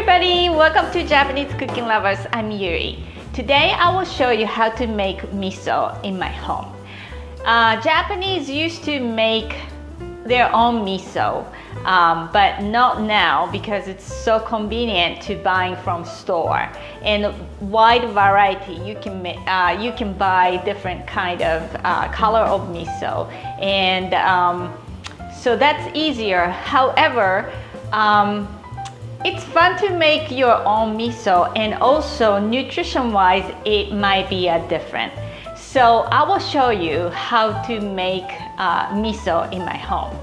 everybody, welcome to Japanese Cooking Lovers. I'm Yuri. Today I will show you how to make miso in my home. Japanese used to make their own miso, but not now because it's so convenient to buying from store and wide variety. You can buy different kind of color of miso, and so that's easier. However, it's fun to make your own miso, and also nutrition-wise, it might be different. So I will show you how to make miso in my home.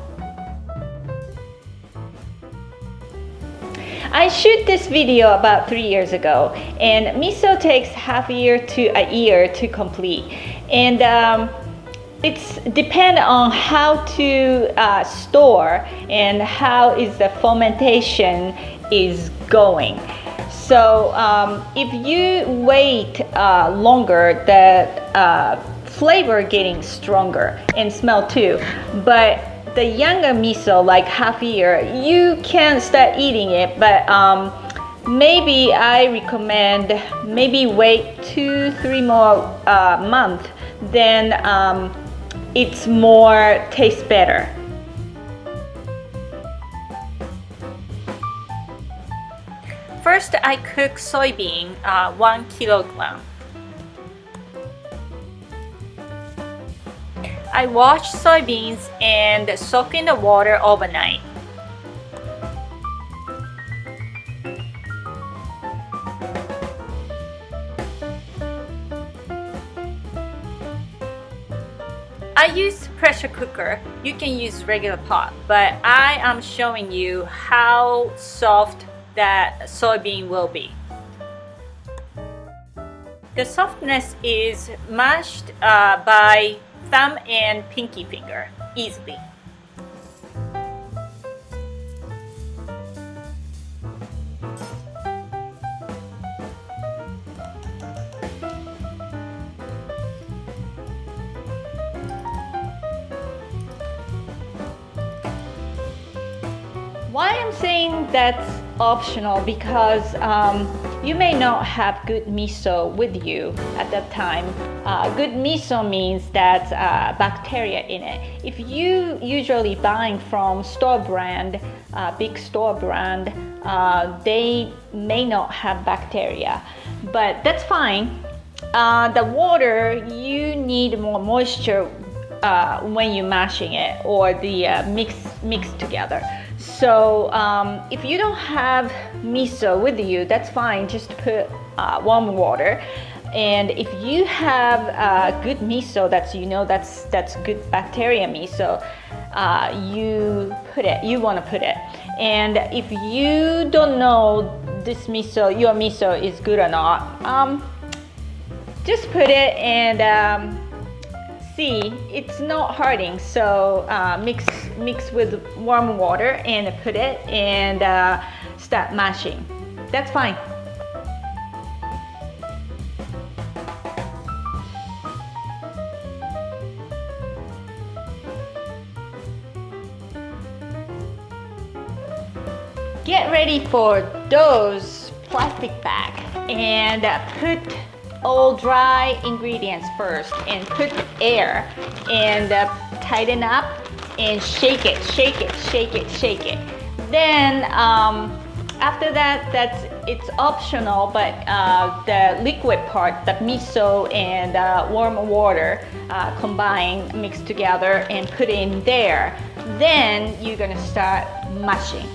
I shoot this video about 3 years ago, and miso takes half a year to a year to complete. And it's depend on how to store and how is the fermentation is going. So if you wait longer, the flavor getting stronger and smell too. But the younger miso, like half a year, you can start eating it, but maybe I recommend maybe wait 2-3 more months, then it's more tastes better. First, I cook soybean 1 kilogram. I wash soybeans and soak in the water overnight. I use pressure cooker. You can use regular pot, but I am showing you how soft that soybean will be. The softness is mashed by thumb and pinky finger easily. Why I'm saying that's optional, because you may not have good miso with you at that time. Good miso means that bacteria in it. If you usually buying from store brand, big store brand, they may not have bacteria, but that's fine. The water, you need more moisture when you're mashing it or the mix together. So if you don't have miso with you, that's fine. Just put warm water. And if you have good miso, that's good bacteria miso, you want to put it. And if you don't know this miso, your miso is good or not, just put it and see, it's not hurting. So mix with warm water and put it and start mashing. That's fine. Get ready for those plastic bag and put all dry ingredients first and put air and tighten up and shake it. Then after that, it's optional, but the liquid part, the miso and warm water combined, mixed together and put in there. Then you're gonna start mashing.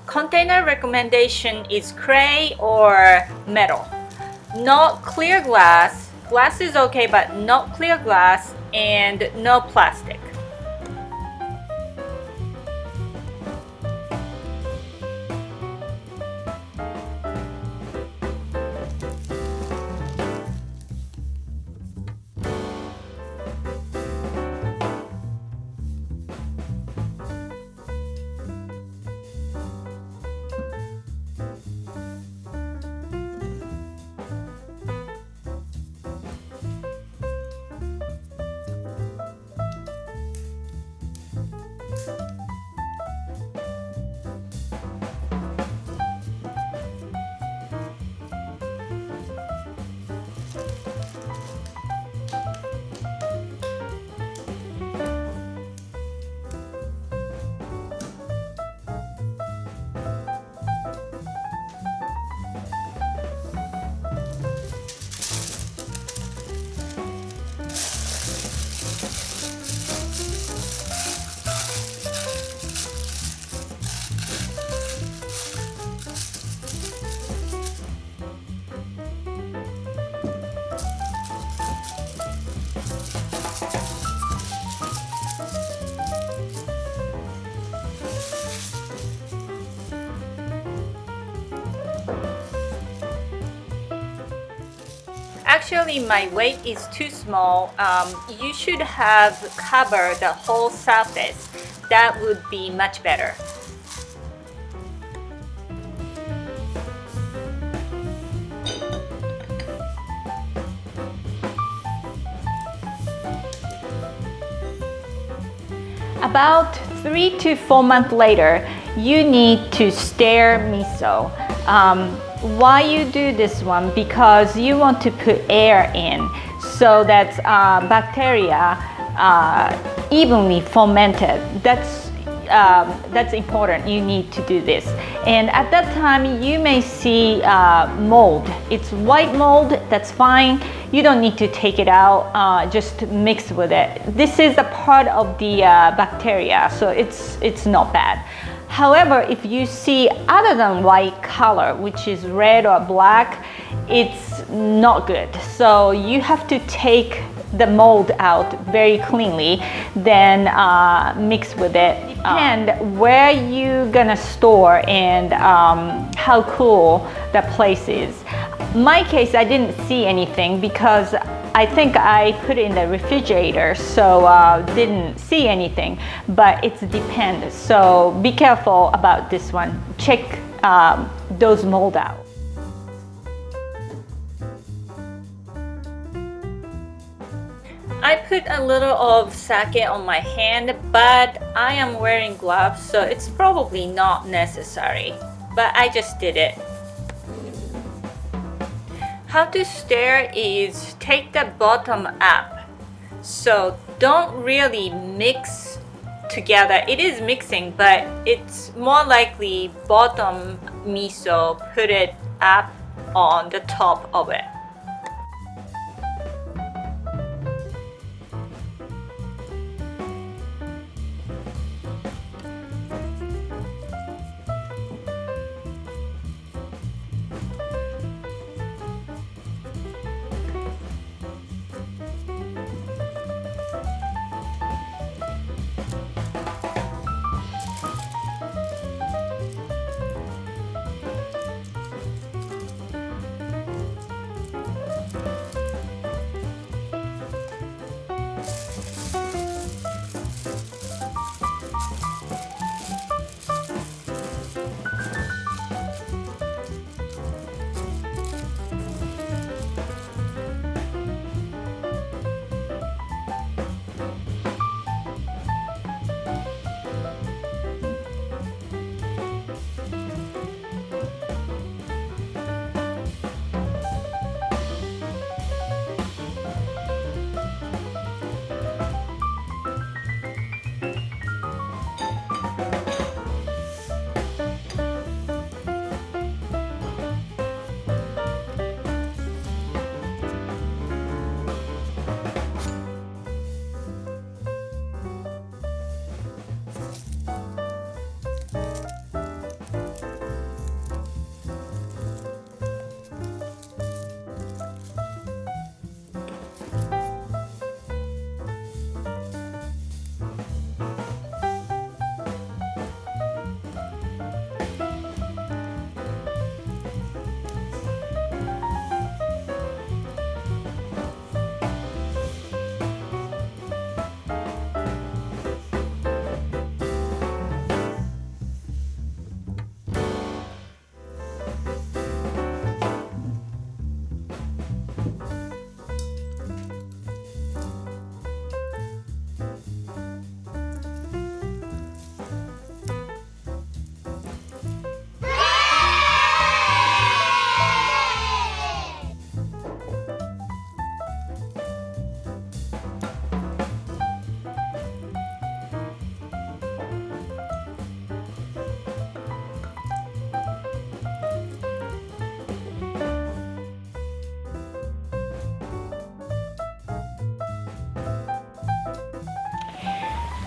Container recommendation is clay or metal. Not clear glass. Glass is okay, but not clear glass, and no plastic. Actually, my weight is too small. You should have covered the whole surface. That would be much better. About 3 to 4 months later, you need to stir miso. Why you do this one? Because you want to put air in so that bacteria evenly fermented. That's important. You need to do this. And at that time, you may see mold. It's white mold. That's fine. You don't need to take it out. Just mix with it. This is a part of the bacteria, so it's not bad. However, if you see other than white color, which is red or black, it's not good. So you have to take the mold out very cleanly, then mix with it. And where you gonna store and how cool the place is. My case, I didn't see anything because I think I put it in the refrigerator, so didn't see anything, but it depends. So be careful about this one. Check those mold out. I put a little of sake on my hand, but I am wearing gloves, so it's probably not necessary. But I just did it. How to stir is take the bottom up. So don't really mix together. It is mixing, but it's more likely bottom miso, put it up on the top of it.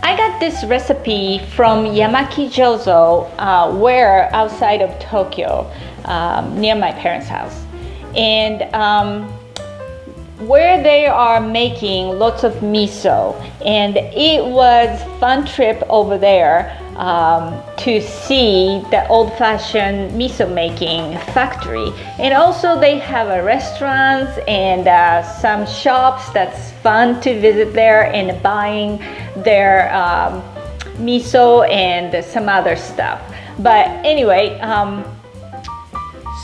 I got this recipe from Yamaki Jyozo, where outside of Tokyo, near my parents' house. And where they are making lots of miso, and it was fun trip over there to see the old-fashioned miso making factory. And also they have a restaurants and some shops that's fun to visit there and buying their miso and some other stuff. But anyway,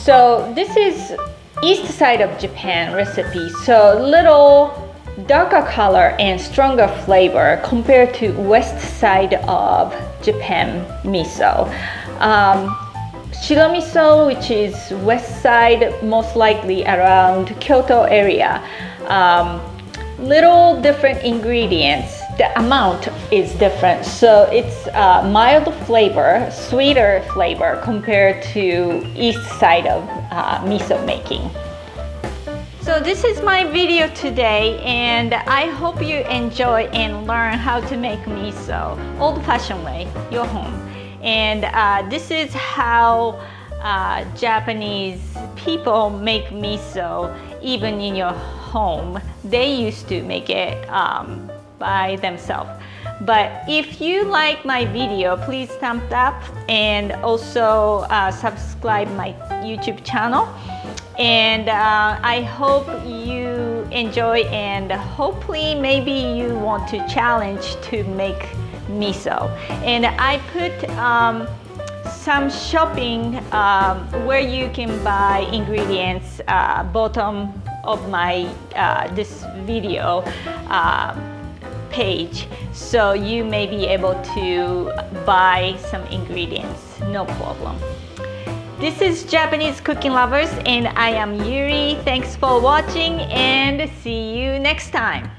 so this is east side of Japan recipe, so little darker color and stronger flavor compared to west side of Japan miso. Shiro miso, which is west side, most likely around Kyoto area. Little different ingredients, the amount is different, so it's mild flavor, sweeter flavor compared to east side of miso making. So this is my video today, and I hope you enjoy and learn how to make miso old-fashioned way, your home. And this is how Japanese people make miso even in your home. They used to make it by themselves. But if you like my video, please thumbs up and also subscribe my YouTube channel. And I hope you enjoy, and hopefully maybe you want to challenge to make miso. And I put some shopping where you can buy ingredients bottom of my this video page, so you may be able to buy some ingredients, no problem. This is Japanese Cooking Lovers, and I am Yuri. Thanks for watching, and see you next time.